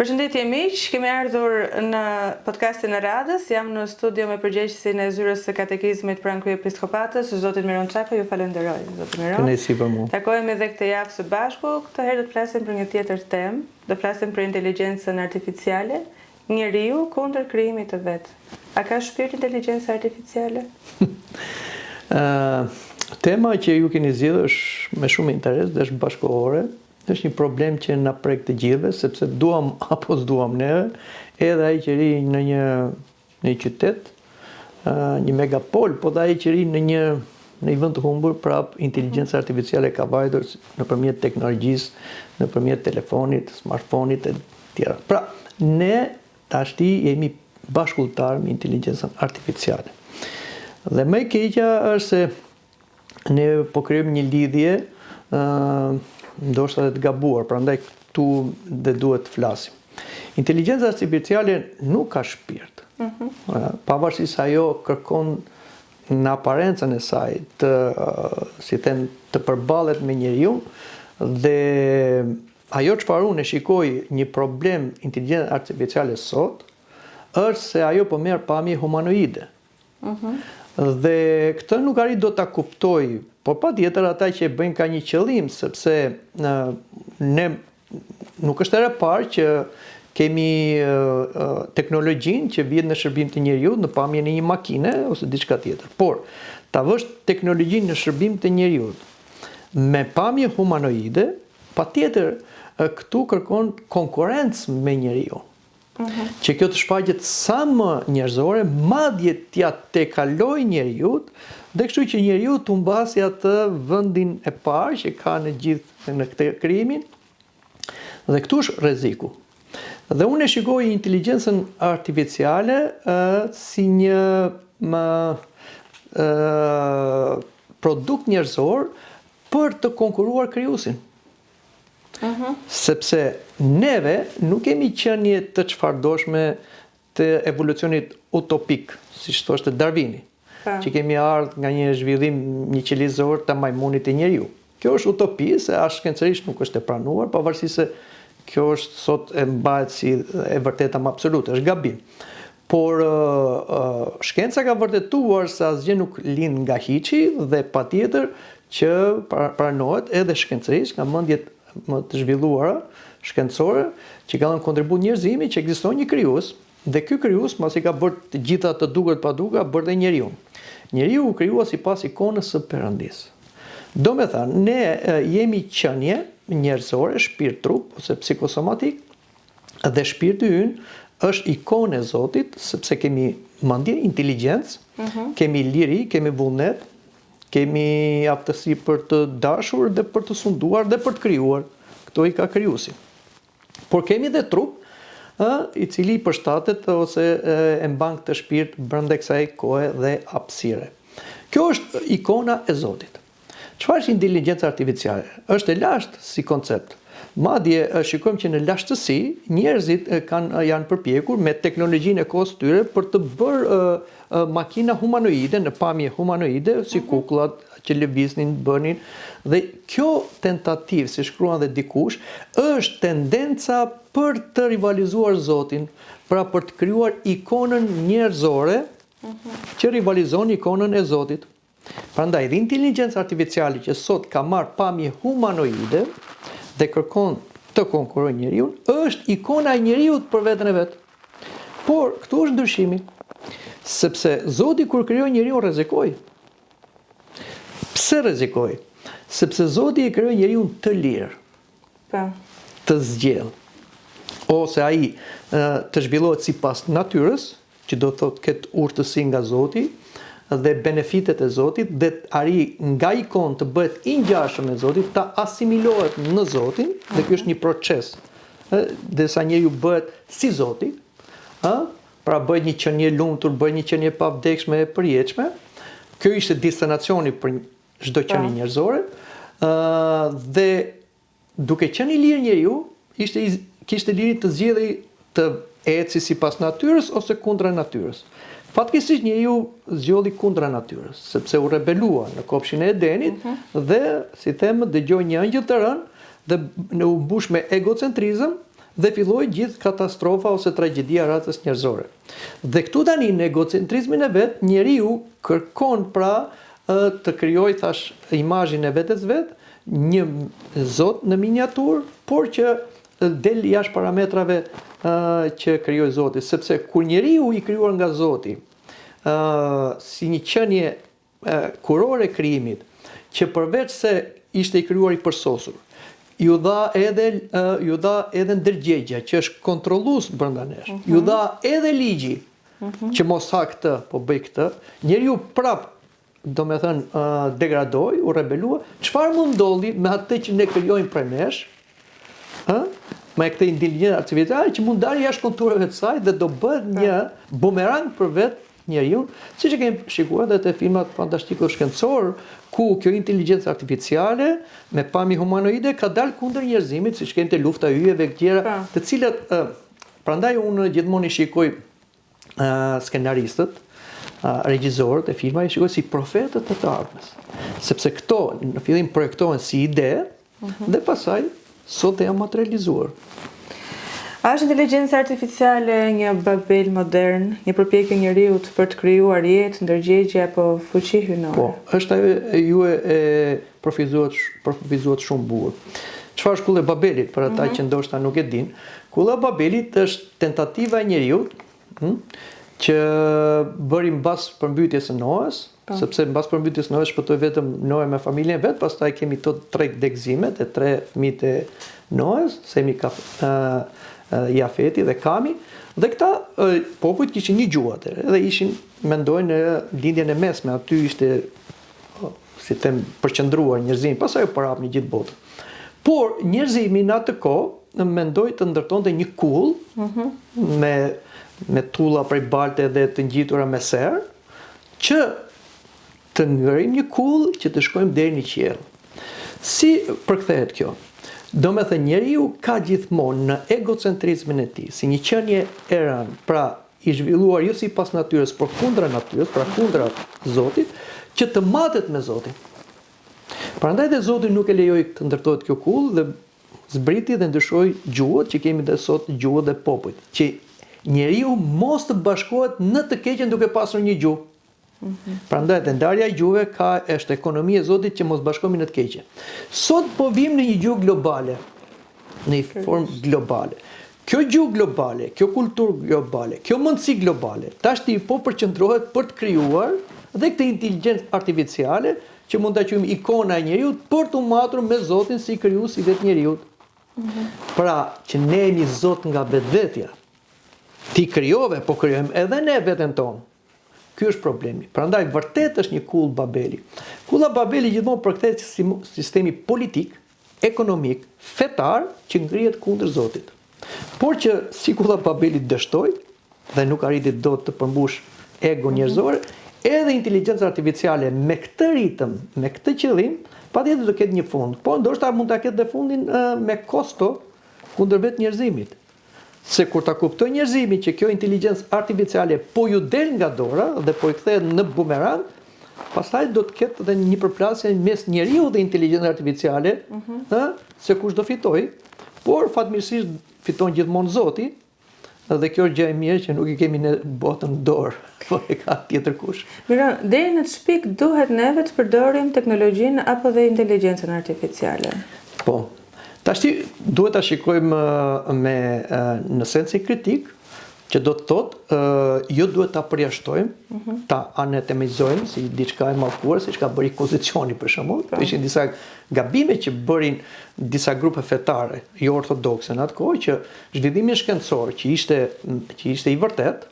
Përshëndetje miq, kemi ardhur në podcastin e radhës. Jam në studio me përgjegjësin e zyrës së katekizmit pranë kryepiskopatës, zotin Miron Çako. Ju falenderoj, zotin Miron. Kënaqësi për mua. Takohemi edhe këtë javë së bashku. Këtë herë do të flasim për një tjetër temë. Do flasim për inteligjencën artificiale, njeriu kundër krijimit të vet. A ka shpirt inteligjenca artificiale? Tema që ju keni zgjedhur është me shumë interes dhe është bashkëkohore. Është një problem që na prek të gjithëve, sepse duam apo s'duam neve, edhe ai që ri në një qytet, një megapol, po dhe ai që ri në një vend të humbur, prap inteligjenca artificiale ka vajtur nëpërmjet teknologjisë, nëpërmjet telefonit, smartphonit e tjera. Pra, ne tashti jemi bashkëultar me inteligjencën artificiale. Dhe më e keqja është se ne po krijojmë një lidhje ndoshta edhe të gabuar, prandaj këtu dhe duhet të flasim. Inteligjenca artificiale nuk ka shpirt. Pavarësisht se ajo kërkon në aparencën e saj të përballet me njeriu, dhe ajo çfarë unë shikoj një problem inteligjencë artificiale sot, është se ajo po merr pamje humanoide. Dhe këtë nuk arrit do ta kuptoj, por patjetër ata që e bëjnë ka një qëllim, sepse ne nuk është era e parë që kemi teknologjinë që vjen në shërbim të njeriut në pamjen e një makine ose diçka tjetër. Por ta vësh teknologjinë në shërbim të njeriut me pamje humanoide, patjetër këtu kërkon konkurrencë me njeriu. Që kjo të shfaqet sa më njerëzore, madje t'ja tekaloj njeriut, dhe kështu që njeriu të humbasi atë vendin e parë që ka në gjithë në këtë krijimin, dhe këtu është rreziku. Dhe unë e shikoj inteligjencën artificiale si një produkt njerëzor për të konkuruar krijuesin. Sepse neve nuk kemi qenie të çfarëdoshme të evolucionit utopik, siç thoshte Darwini, që kemi ardhur nga një zhvillim njëqelizor të majmunit e njeriu. Kjo është utopi, se as shkencërisht nuk është e pranuar, pavarësisht se kjo është sot e mbahet si e vërteta më absolute, është gabim. Por shkenca ka vërtetuar se asgjë nuk lind nga hiçi, dhe patjetër që pranohet edhe shkencërisht nga mendjet më të zhvilluara shkencore që kanë dhënë kontribut njerëzimi që ekziston një krijues, dhe ky krijues pasi ka bërë të gjitha të duket pa duka, bërë dhe njeriu. Njeriu u krijua sipas ikonës së Perëndis. Domethënë, ne jemi qenie njerëzore, shpirt trup ose psikosomatik, dhe shpirti ynë është ikonë e Zotit, sepse kemi mendje, inteligjencë, kemi liri, kemi vullnet, kemi aftësi për të dashur dhe për të sunduar dhe për të krijuar. Këto i ka krijuesi. Por kemi dhe trup, i cili përshtatet ose e mban këtë shpirt brenda kësaj kohe dhe hapësire. Kjo është ikona e Zotit. Çfarë është inteligjenca artificiale? Është e lashtë si koncept. Madje shikojmë që në lashtësi njerëzit janë përpjekur me teknologjinë e kohës tyre për të bërë makina humanoide në pamje humanoide, si kukullat që lëviznin, bënin, dhe kjo tentativë, si shkruan dhe dikush, është tendenca për të rivalizuar Zotin, pra për të krijuar ikonën njerëzore që rivalizon ikonën e Zotit. Prandaj dhe inteligjenca artificiale që sot ka marrë pamje humanoide dhe kërkon të konkurojë njeriu, është ikona e njeriut për veten e vet. Por këtu është ndryshimi, sepse Zoti kur krijoi njeriu rrezikoi. Pse rrezikoi? Sepse Zoti e krijoi njeriu të lirë, të zgjellë, ose ai të zhvillohet sipas natyrës, që do të thotë ketë urtësi nga Zoti dhe benefitet e Zotit, dhe arri nga ikon të bëhet i ngjashëm me Zotin, ta asimilohet në Zotin, dhe kjo është një proces, derisa njeriu bëhet si Zoti, pra bëhet një qenie lumtur, bëhet një qenie pa vdekshme e përjetshme. Kjo ishte destinacioni për çdo qenie njerëzore, dhe duke qenë i lirë njeriu, kishte liri të zgjedhej të eci sipas natyrës ose kundra natyrës. Fatkeqësisht njeriu zgjodhi kundra natyrës, sepse u rebelua në kopshin e Edenit dhe, si them, dëgjoi një angjëll të rënë dhe u mbush me egocentrizëm dhe filloi gjithë katastrofa ose tragjedia e racës njerëzore. Dhe këtu tani në egocentrizmin e vet, njeriu kërkon pra të krijojë thash imazhin e vetes vet, një zot në miniatur, por që del jashtë parametrave që krijoi Zoti, sepse kur njeriu i krijuar nga Zoti, si një qenie kurore krijimit, që përveç se ishte i krijuar i përsosur, ju dha edhe ndërgjegja që është kontrollues brenda nesh. Ju dha edhe ligji që mos ha këtë, po bëj këtë. Njeriu prap, domethënë, degradoi, u rebelua. Çfarë mund ndodhi me atë që ne krijojmë prej nesh? Me këtë inteligjencë artificiale që mund dalë jashtë konturave të saj dhe do bëhet një bumerang për vetë njeriu, siç e kemi shikuar edhe te filmat fantastikë shkencor, ku kjo inteligjencë artificiale me pamje humanoide ka dalë kundër njerëzimit, siç kemi te lufta e yjeve e tjera, të cilat prandaj unë gjithmonë i shikoj skenaristët, regjisorët e filmave, i shikoj si profetët e të ardhmes. Sepse këto në fillim projektohen si ide dhe pastaj sot janë materializuar. A është inteligjenca artificiale një Babel modern, një përpjekje e njeriut për të krijuar jetë, ndërgjegje apo fuqi hyjnore? Po, është ajo ju e përfizuat shumë bukur. Çfarë është kulla e Babelit për ata që ndoshta nuk e din? Kulla e Babelit është tentativa e njeriut që bëri mbas përmbytjes së Noës, sepse mbas përmbytjes së Noës shpëtoi vetëm Noe me familjen vet, pastaj kemi të 3 degëzimet e 3 fëmijët e Noës, Semi, Jafeti dhe Kami, dhe këta popujt kishin një gjuhë atëherë, dhe ishin, mendojnë në lindjen e mesme, aty ishte, si them, përqendruar njerëzimi, pastaj u përhapni gjithë botën. Por njerëzimi në atë kohë mendoi të ndërtonte një kull me tulla prej balte dhe të ngjitura me ser, që të ngërim një kull që të shkojmë deri në qiell. Si përkthehet kjo? Do me thënë, njeriu ka gjithmonë në egocentrizmin e tij, si një qenie e rënë, pra i zhvilluar jo sipas natyrës, por kundra natyrës, pra kundra Zotit, që të matet me Zotin. Prandaj dhe Zoti nuk e lejoi të ndërtohet kjo kull dhe zbriti dhe ndryshoi gjuhët që kemi dhe sot, gjuhët dhe popujt, që njeriu mos të bashkohet në të keqen duke pasur një gjuhë. Prandaj dhe ndarja e gjuhëve është ekonomia e Zotit që mos bashkohemi në të keqe. Sot po vim në një gjuhë globale, në një formë globale. Kjo gjuhë globale, kjo kulturë globale, kjo mundësi globale, tashti po përqendrohet për të krijuar dhe këtë inteligjencë artificiale që mund ta quajmë ikona e njeriut për të matur me Zotin si krijues i vetë njeriut. Pra, që ne jemi Zot nga vetvetja. Ti krijove, po krijojmë edhe ne veten tonë. Ky është problemi. Prandaj vërtet është një kull Babeli. Kulla Babeli gjithmonë përkthehet si sistemi politik, ekonomik, fetar që ngrihet kundër Zotit. Por që si kulla Babelit dështoi dhe nuk arriti dot të përmbush ego njerëzore, edhe inteligjenca artificiale me këtë ritëm, me këtë qëllim, patjetër do ketë një fund. Po ndoshta mund ta ketë dhe fundin me kosto kundër vetë njerëzimit. Se kur ta kuptoj njerëzimi që kjo inteligjencë artificiale po ju del nga dora dhe po i kthehet në bumerang, pastaj do të ketë edhe një përplasje mes njeriu dhe inteligjencës artificiale, se kush do fitoj, por fatmirësisht fiton gjithmonë Zoti, dhe kjo është gjë e mirë që nuk i kemi në botën dorë, por e ka tjetër kush. Mira, deri në ç'pik pikë duhet neve të përdorim teknologjinë apo dhe inteligjencën artificiale? Po. Tashti duhet ta shikojmë në sensi kritik, që do të thotë jo duhet ta përjashtojmë, ta anatemizojmë si diçka e mallkuar, siç ka bërë Inkuizicioni për shembull. Ishin disa gabime që bërin disa grupe fetare jo ortodokse në atë kohë, që zhvillimi shkencor që ishte i vërtet,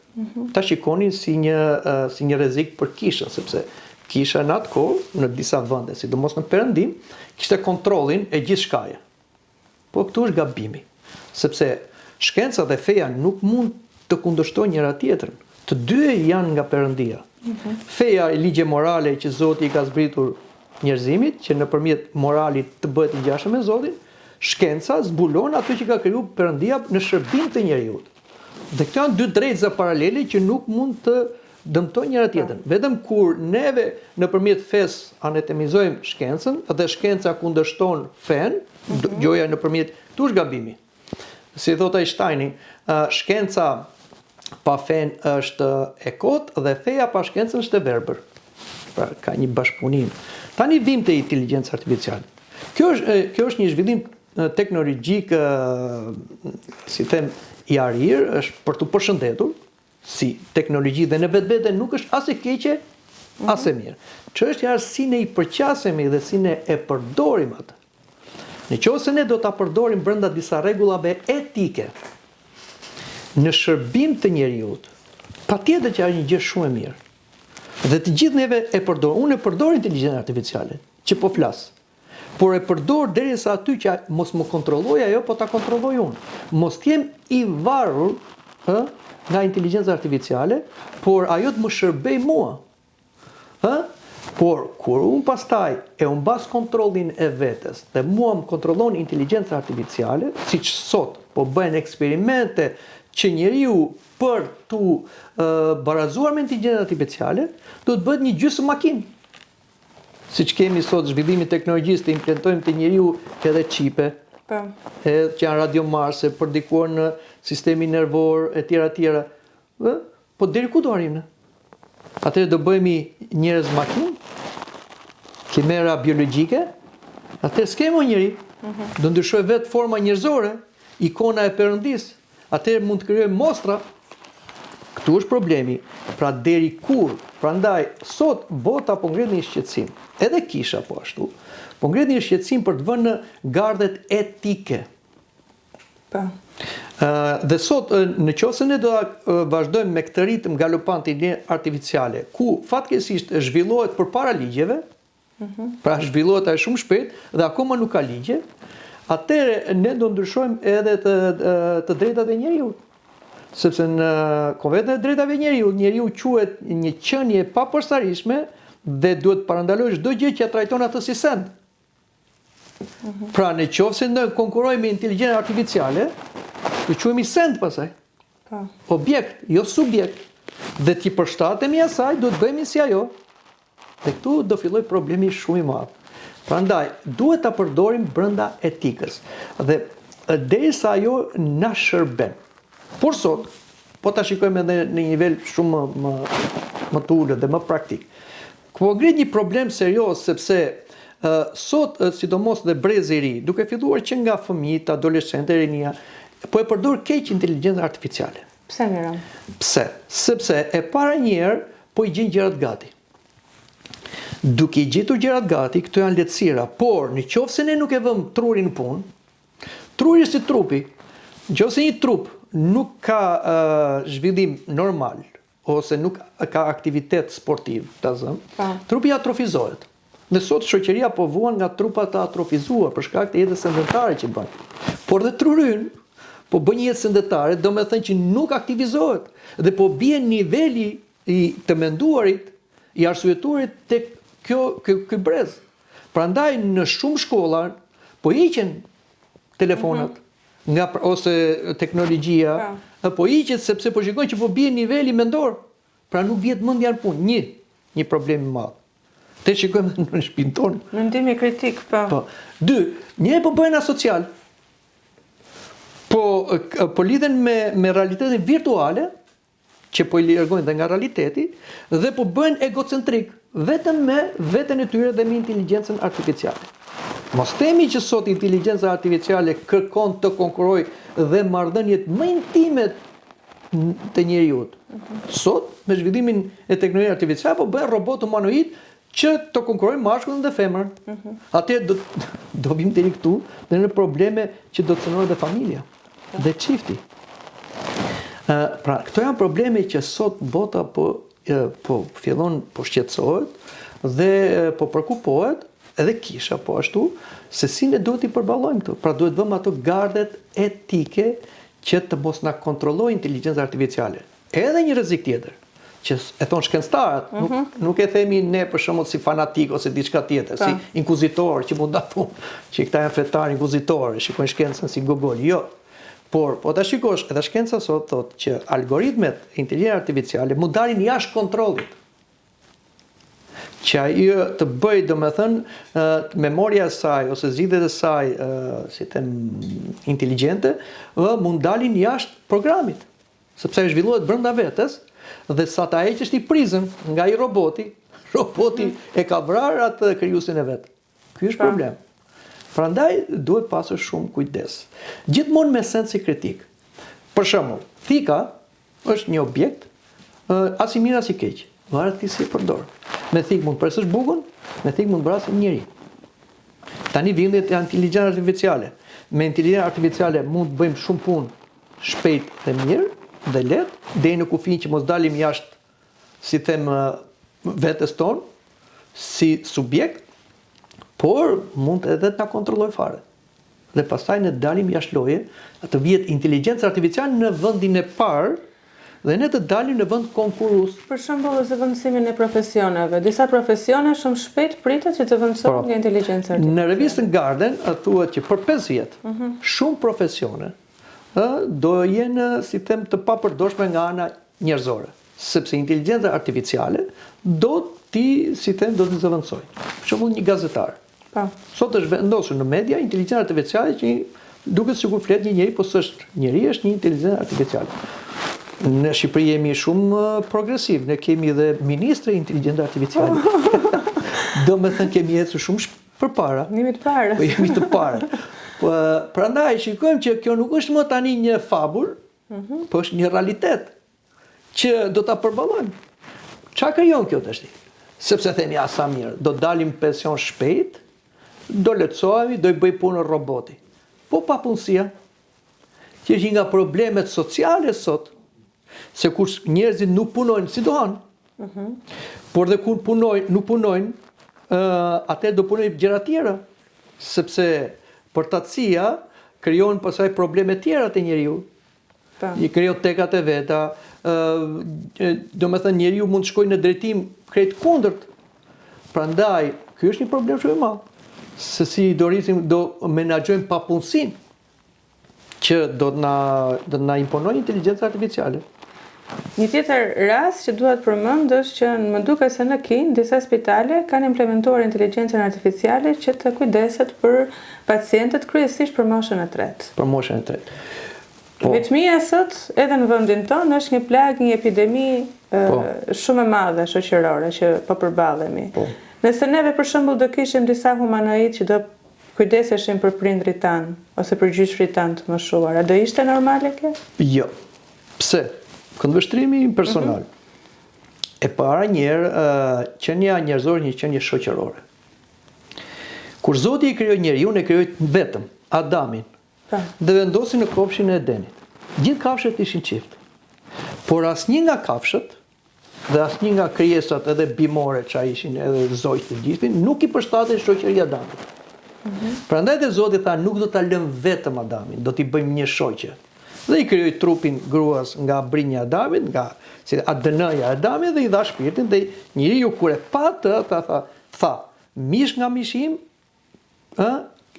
ta shikonin si një rrezik për kishën, sepse kisha në atë kohë në disa vende, sidomos në Perëndim, kishte kontrollin e gjithçkaje. Po këtu është gabimi, sepse shkenca dhe feja nuk mund të kundërshtojnë njëra tjetrën. Të dy janë nga Perëndia. Feja e ligje morale që Zoti i ka zbritur njerëzimit, që nëpërmjet moralit të bëhet i ngjashëm me Zotin, shkenca zbulon atë që ka krijuar Perëndia në shërbim të njeriut. Dhe këto janë dy drejtëza paralele që nuk mund të dëmtojnë njëra tjetrën. Vetëm kur neve nëpërmjet fesë anatemizojmë shkencën dhe shkenca kundërshton fen, gjoja nëpërmjet këtu është gabimi. si thot Einsteini, shkenca pa fen është e kot dhe feja pa shkencën është e verbër. Pra ka një bashkëpunim. Tani vim te inteligjenca artificiale. Kjo është një zhvillim teknologjik, si them, i arir, është për të përshëndetur si teknologji dhe në vetvete nuk është as e keqe, as e mirë. Çështja është si ne i përqasemi dhe si ne e përdorim atë. Nëse ne do ta përdorim brenda disa rregullave etike në shërbim të njerëzit, patjetër që është një gjë shumë e mirë. Dhe të gjithë neve e përdor. Unë e përdor inteligjencën artificiale, që po flas. Por e përdor derisa aty që mos më kontrolloj ajo, po ta kontrolloj unë. Mos jem i varur nga inteligjenca artificiale, por ajo të më shërbej mua. Por kur unë pastaj e mbas kontrollin e vetes dhe mua më kontrollon inteligjenca artificiale, siç sot po bëhen eksperimente që njeriu për tu barazuar me inteligjencën artificiale, do të bëhet një gjysmë makinë. Siç kemi sot zhvillimin e teknologjisë të implementojmë te njeriu edhe qipe, që janë radiomarse për ndikuar në sistemin nervor e tjera. Po deri ku do arrim ne? Atëherë do bëhemi njerëz makinë, kimera biologjike, atëherë s'kemi njeri, do ndryshoj vetë forma njerëzore, ikona e Perëndis. Atëherë mund të krijojmë mostra. Këtu është problemi. Pra deri kur? Prandaj sot bota po ngret një shqetësim. Edhe kisha po ashtu. Po ngret një shqetësim për të vënë në gardet etike. Dhe sot nëse ne do ta vazhdojmë me këtë ritëm galopant të inteligjencës artificiale, ku fatkeqësisht zhvillohet përpara ligjeve, pra zhvillohet ai shumë shpejt dhe akoma nuk ka ligje, atëherë ne do ndryshojmë edhe të drejtat e njeriu. Sepse në Konventin e Drejtave të njeriu quhet një qenie pa përshtatshme dhe duhet parandalosh çdo gjë që trajton atë si send. Pra nëse ne konkurrojmë me inteligjencën artificiale, do quhemi send pasaj. Objekt, jo subjekt. Dhe ti përshtatemi asaj, do të bëhemi si ajo. Dhe këtu do filloj problemi shumë i madh. Prandaj duhet ta përdorim brenda etikës. Dhe derisa ajo na shërben. Por sot, po ta shikojmë edhe në një nivel shumë më të ulët dhe më praktik. Po ngrit një problem serioz sepse sot, sidomos dhe brezi i ri, duke filluar që nga fëmijët, adoleshentë, rinia, po e përdor keq inteligjencën artificiale. Pse Mira? Pse? Sepse e para një herë po i gjen gjërat gati. Duke i gjetur gjërat gati, këto janë lehtësira, por nëse ne nuk e vëmë trurin në punë, truri si trupi, nëse një trup nuk ka zhvillim normal ose nuk ka aktivitet sportiv, trupi atrofizohet. Dhe sot shoqëria po vuan nga trupat të atrofizuar për shkak të jetës sëndetare që bën. Por dhe truri ynë po bën një jetë sëndetare, do me thënë që nuk aktivizohet dhe po bie niveli i të menduarit, i arsyetuarit tek ky brez. Prandaj në shumë shkolla po hiqen telefonat ose teknologjia, po hiqet sepse po shikojnë që po bie niveli mendor. Pra nuk vjet mendja në punë. Një problem i madh. Te shikojmë në shtëpinë tonë. Mendimi kritik, po. 2, njerëzit po bëhen asocial. Po lidhen me realitetin virtuale, që po i largojnë dhe nga realiteti, dhe po bëhen egocentrik, vetëm me veten e tyre dhe me inteligjencën artificiale. Mos themi që sot inteligjenca artificiale kërkon të konkurrojë dhe marrëdhëniet më intime të njeriu. Sot, me zhvillimin e teknologjisë artificiale, po bëhen robot humanoid që të konkurrojnë mashkullin dhe femrën. Atëherë do vim deri këtu dhe në probleme që do të cënohet dhe familja dhe çifti. Pra, këto janë probleme që sot bota po fillon po shqetësohet dhe po përkupohet, edhe kisha po ashtu, se si ne duhet i përballojmë këtu. Pra duhet vëmë ato gardet etike që të mos na kontrollojë inteligjenca artificiale. Edhe një rrezik tjetër, që e thon shkencëtarët, nuk e themi ne për shembull si fanatik ose diçka tjetër, si inkuzitor që mund ta thonë, që këta janë fetar inkuzitorë, shikojnë shkencën si Google. Jo. Por, po ta shikosh, edhe shkenca sot thotë që algoritmet e inteligjencës artificiale mund dalin jashtë kontrollit. që ajo të bëj, domethënë, memoria e saj ose zgjidhjet e saj, si them, inteligjente, mund dalin jashtë programit, sepse ai zhvillohet brenda vetes dhe sa ta heqësh ti prizën nga ai roboti e ka vrarë atë krijuesin e vet. Ky është problem. Prandaj duhet pasur shumë kujdes. Gjithmonë me sens kritik. Për shembull, thika është një objekt, as i mirë as i keq. Varet ti si e përdor. Me thikë mund presësh bukën, me thikë mund vrasësh njëri. Tani vjen dhe inteligjenca artificiale. Me inteligjencë artificiale mund të bëjmë shumë punë shpejt dhe mirë dhe lehtë, deri në kufij që mos dalim jashtë, si them, vetes tonë, si subjekt, por mund edhe ta kontrolloj fare. Dhe pastaj ne dalim jashtë loje, të vihet inteligjenca artificiale në vendin e parë dhe ne të dalim në vend konkurrues. Për shembull, zëvendësimin e profesioneve. Disa profesione shumë shpejt pritet që të zëvendësohen nga inteligjenca artificiale. Në revistën Garden thuhet që për 5 vjet, shumë profesione do jenë, si them, të papërdorshme nga ana njerëzore, sepse inteligjenca artificiale do të zëvendësoj. Për shembull, një gazetar. Sot është vendosur në media inteligjenca artificiale që duket sikur flet një njeri, po s'është njeri, është një inteligjencë artificiale. Në Shqipëri jemi shumë progresiv, ne kemi dhe ministre inteligjenca artificiale. Domethënë kemi ecur shumë përpara. Jemi të parë. Po jemi të parë. Prandaj shikojmë që kjo nuk është më tani një fabul, po është një realitet që do ta përballojmë. Çfarë krijon kjo tash? Sepse themi sa mirë, do dalim pension shpejt, do lehtësohemi, do i bëj punën roboti. Po papunësia, që është një nga problemet sociale sot, se kur njerëzit nuk punojnë, si do hanë, por dhe kur nuk punojnë, atë do punojnë gjëra tjera, sepse përtatësia krijon pastaj probleme tjera te njeriu. I krijon tekat e veta, domethënë njeriu mund të shkojë në drejtim krejt kundërt. Prandaj, ky është një problem shumë i madh. Se si do menaxhojmë papunësinë që do na imponojë inteligjenca artificiale. Një tjetër rast që duhet përmend është që më duket se në Kinë disa spitale kanë implementuar inteligjencën artificiale që të kujdeset për pacientët kryesisht për moshën e tretë. Për moshën e tretë. Vetmia sot edhe në vendin tonë është një plagë, një epidemi shumë e madhe shoqërore që po përballemi. Nëse neve për shembull do kishim disa humanoid që do kujdeseshin për prindrit tanë ose për gjyshrit tanë të moshuar, a do ishte normale kjo? Jo. Pse? Këndvështrimi personal. E para njerë, qenia njerëzore një qenie shoqërore. Kur Zoti i krijoi njeriu, e krijoi vetëm Adamin. Dhe vendosi në kopshin e Edenit. Gjithë kafshët ishin çift. Por asnjë nga kafshët dhe asnjë nga krijesat edhe bimore që ishin edhe zojtë të gjithin, nuk i përshtatej shoqëria Adamit. Prandaj dhe Zoti tha, nuk do ta lëm vetëm Adamin, do t'i bëjmë një shoqe. Dhe i krijoi trupin gruas nga brinja e Adamit, nga ADN-ja e Adamit dhe i dha shpirtin dhe njeriu kur e pa të tha, mish nga mishim,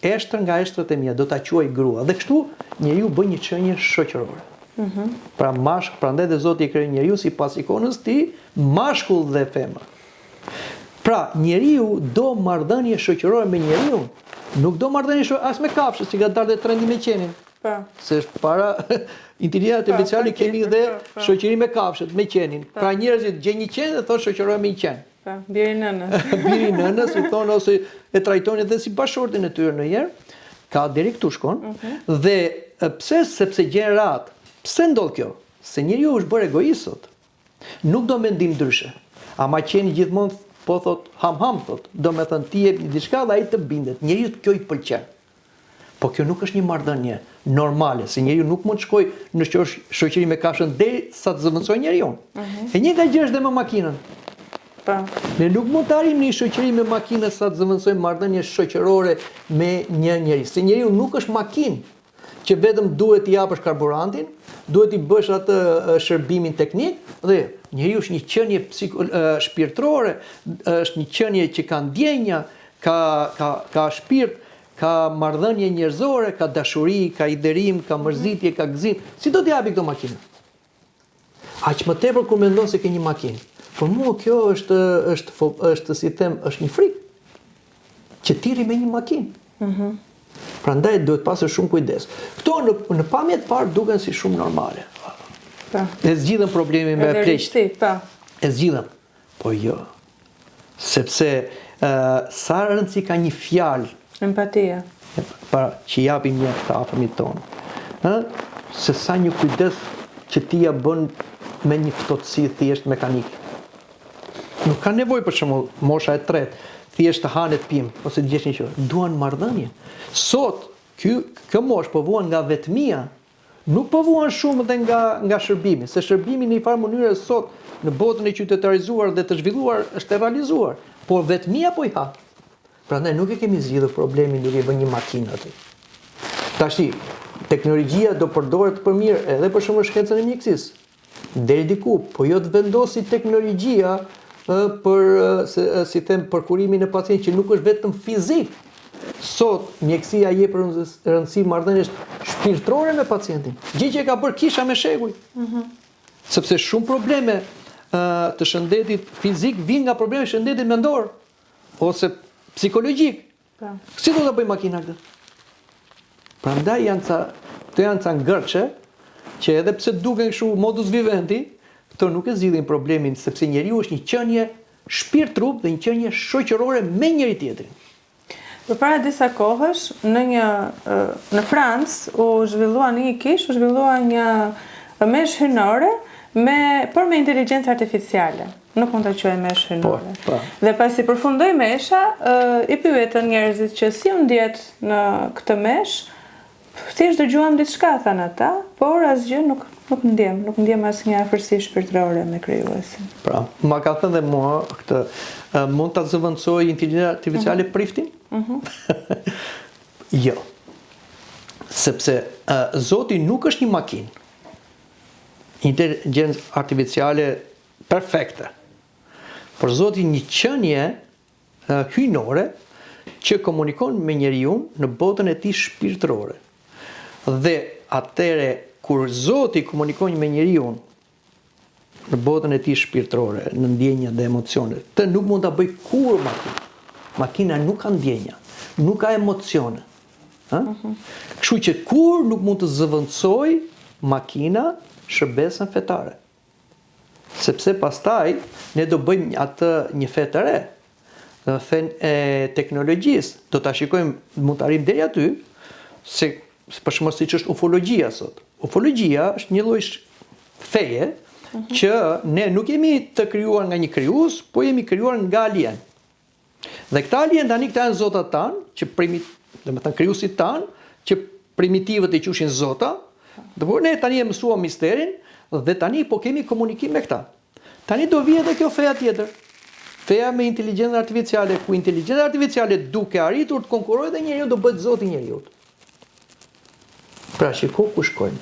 eshtër nga eshtrat e mia, do ta quaj grua. Dhe kështu njeriu bën një qenie shoqërore. Pra prandaj dhe Zoti i krijoi njeriu sipas ikonës të tij, mashkull dhe femër. Pra njeriu do marrëdhënie shoqërore me njeriu, nuk do marrëdhënie as me kafshën, si ka dalë trendi me qenin. Se para inteligjenca artificiale kemi dhe shoqëri me kafshët, me qenin. Pra njerëzit gjejnë një qen dhe thonë shoqërohen me një qen. Biri nënës. Biri nënës, i thonë ose e trajtojnë edhe si bashortin e tyre ndonjëherë. Ka deri këtu shkon. Dhe pse? Sepse gjen rat. Pse ndodh kjo? Se njeriu është bërë egoist sot. Nuk do mendim ndryshe. Ama qeni gjithmonë po thot ham thot. Do me thënë ti jep një diçka dhe ai të bindet. Njeriu kjo i pëlqen. Po kjo nuk është një marrëdhënie normale, se njeriu nuk mund të shkojë në shoqëri me kafshën derisa të zëvendësojë njeriu. E njëjta gjë është dhe me makinën. Ne nuk mund të arrijmë një shoqëri me makinën sa të zëvendësojmë marrëdhënie shoqërore me një njerëz. Se njeriu nuk është makinë që vetëm duhet t'i japësh karburantin, duhet t'i bësh atë shërbimin teknik dhe njeriu është një qenie shpirtërore, është një qenie që ka ndjenja, ka shpirt, ka marrëdhënie njerëzore, ka dashuri, ka iderim, ka mërzitje, ka gëzim. Si do t'i japi këto makinë? Aq më tepër kur mendon se ke një makinë. Por mua kjo është si them, është një frikë që tiri me një makinë. Prandaj duhet pasur shumë kujdes. Këto në pamjet parë duken si shumë normale. E zgjidhen problemin me pleqt. E zgjidhen. Po jo. Sepse sa rëndësi ka një fjalë. Empatia. Që japim një të afërmit tonë. Se sa një kujdes që ti ja bën me një ftohtësi thjesht mekanike. Nuk ka nevojë për shembull mosha e tretë, thjesht të hanë të pim ose të gjesh një qoftë. Duan marrëdhënie. Sot kjo moshë po vuan nga vetmia, nuk po vuan shumë dhe nga shërbimi, se shërbimi në një farë mënyrë sot në botën e qytetarizuar dhe të zhvilluar është e realizuar, por vetmia po i ha. Prandaj nuk e kemi zgjidhur problemin duke bërë një makinë aty. Tashi, teknologjia do përdoret për mirë edhe për shembull shkencën e mjekësisë. Deri diku, po jo të vendosi teknologjia për kurimin e pacientit që nuk është vetëm fizik. Sot mjekësia jep rëndësi marrëdhënies shpirtërore me pacientin. Gjë që ka bërë kisha me shekuj. Sepse shumë probleme të shëndetit fizik vijnë nga probleme të shëndetit mendor ose psikologjik. Si do ta bëj makina këtë? Prandaj këto janë ca ngërçe që edhe pse duken kështu modus vivendi, këto nuk e zgjidhin problemin sepse njeriu është një qenie shpirt-trup dhe një qenie shoqërore me njëri tjetrin. Përpara disa kohësh, në Francë u zhvillua një meshë hynore por me inteligjencë artificiale. Nuk mund ta quaj meshë hynore. Dhe pasi përfundoi mesha, i pyetën njerëzit që si u ndjet në këtë meshë, thjesht dëgjuam diçka thanë ata, por asgjë nuk ndjem asnjë afërsi shpirtërore me krijuesin. Pra, ma ka thënë dhe mua këtë, mund ta zëvendësoj inteligjencën artificiale priftin? Jo. Sepse Zoti nuk është një makinë. Inteligjencë artificiale perfekte. Por Zoti një qenie hynore që komunikon me njeriu në botën e tij shpirtërore. Dhe atëre kur Zoti komunikon me njeriu në botën e tij shpirtërore, në ndjenja dhe emocione, të nuk mund ta bëj kur makina. Makina nuk ka ndjenja, nuk ka emocione. Kështu që kur nuk mund të zëvendësoj makina shërbesën fetare. Sepse pastaj ne do bëjmë atë një fe të re, fen e teknologjisë. Do ta shikojmë, mund të arrijmë deri aty, se për shembull siç është ufologjia sot. Ufologjia është një lloj feje që ne nuk jemi të krijuar nga një krijues, po jemi krijuar nga alien. Dhe këta alien tani këta janë zotat tanë, që domethënë krijuesit tanë, që primitivët e quhin zota, dhe por ne tani e mësuam misterin dhe tani po kemi komunikim me këta. Tani do vijë edhe kjo feja tjetër. Feja me inteligjencën artificiale, ku inteligjenca artificiale duke arritur të konkurrojë dhe njeriu do bëhet zoti i njeriu. Pra shiko ku shkojmë.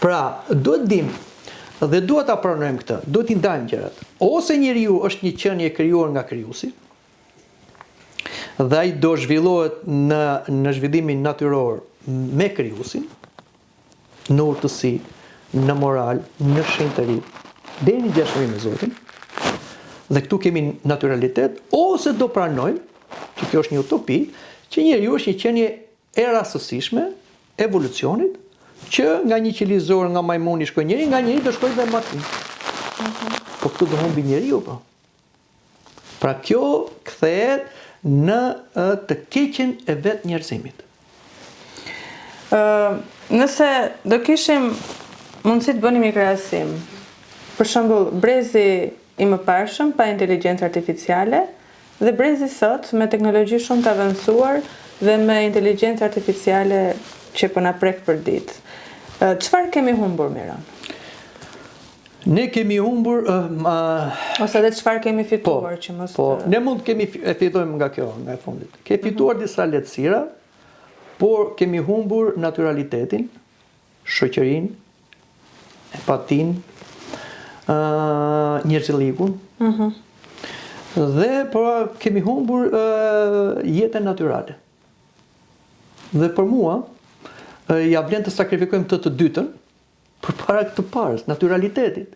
Pra, duhet dim dhe duhet ta pranojmë këtë, duhet i ndajmë gjërat. Ose njeriu është një qenie krijuar nga krijuesi, dhe ai do zhvillohet në zhvillimin natyror me krijuesin, në urtësi, në moral, në shenjtëri, deri në ngjashmëri me Zotin. Dhe këtu kemi naturalitet, ose do pranojmë, që kjo është një utopi, që njeriu është një qenie e rastësishme, evolucionit, që nga një qelizor, nga majmuni shkoj njeri, nga njeri do shkoj dhe makinë. Po këtu do humbi njeriu, po. Pra kjo kthehet në të keqen e vetë njerëzimit. Nëse do kishim mundësi të bënim një krahasim, për shembull, brezi i mëparshëm pa inteligjencë artificiale dhe brezi sot me teknologji shumë të avancuar dhe me inteligjencë artificiale që po na prek për ditë. Çfarë kemi humbur, Miron? Ne kemi humbur ose edhe çfarë kemi fituar që mos ne mund kemi fitojmë nga kjo, nga e fundit. Kemi fituar disa lehtësira, por kemi humbur naturalitetin, shoqërinë, empatinë, njerëzillikun. Dhe kemi humbur jetën natyrale. Dhe për mua, ja vlen të sakrifikojmë të dytën përpara këtë parës, naturalitetit.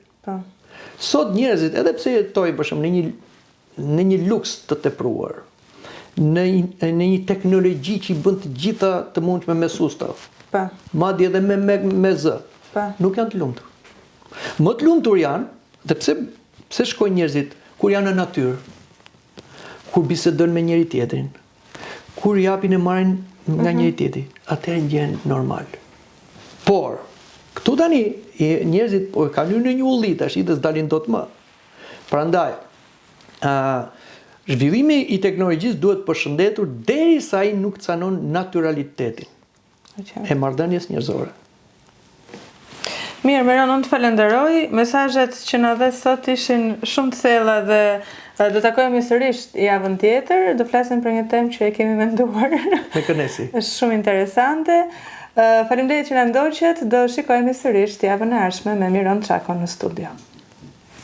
Sot njerëzit, edhe pse jetojnë për shembull në një luks të tepruar, në një teknologji që i bën të gjitha të mundshme me susta, madje edhe me zë, nuk janë të lumtur. Më të lumtur janë, dhe pse shkojnë njerëzit kur janë në natyrë, kur bisedojnë me njëri tjetrin, kur japin e marrin nga njëri tjetri, atëherë ndjehen normal. Por këtu tani njerëzit kanë hyrë në një ulli tash që s'dalin dot më. Prandaj, zhvillimi i teknologjisë duhet përshëndetur derisa ai nuk canon natyralitetin e marrëdhënies njerëzore. Mirë, Meron, unë të falenderoj. Mesazhet që na dhe sot ishin shumë të thella dhe do takohemi sërish javën tjetër, do flasim për një temë që e kemi menduar. Me kënaqësi. Është shumë interesante. Faleminderit që na ndoqët, do shikojmë sërish javën e ardhshme me Miron Çakon në studio.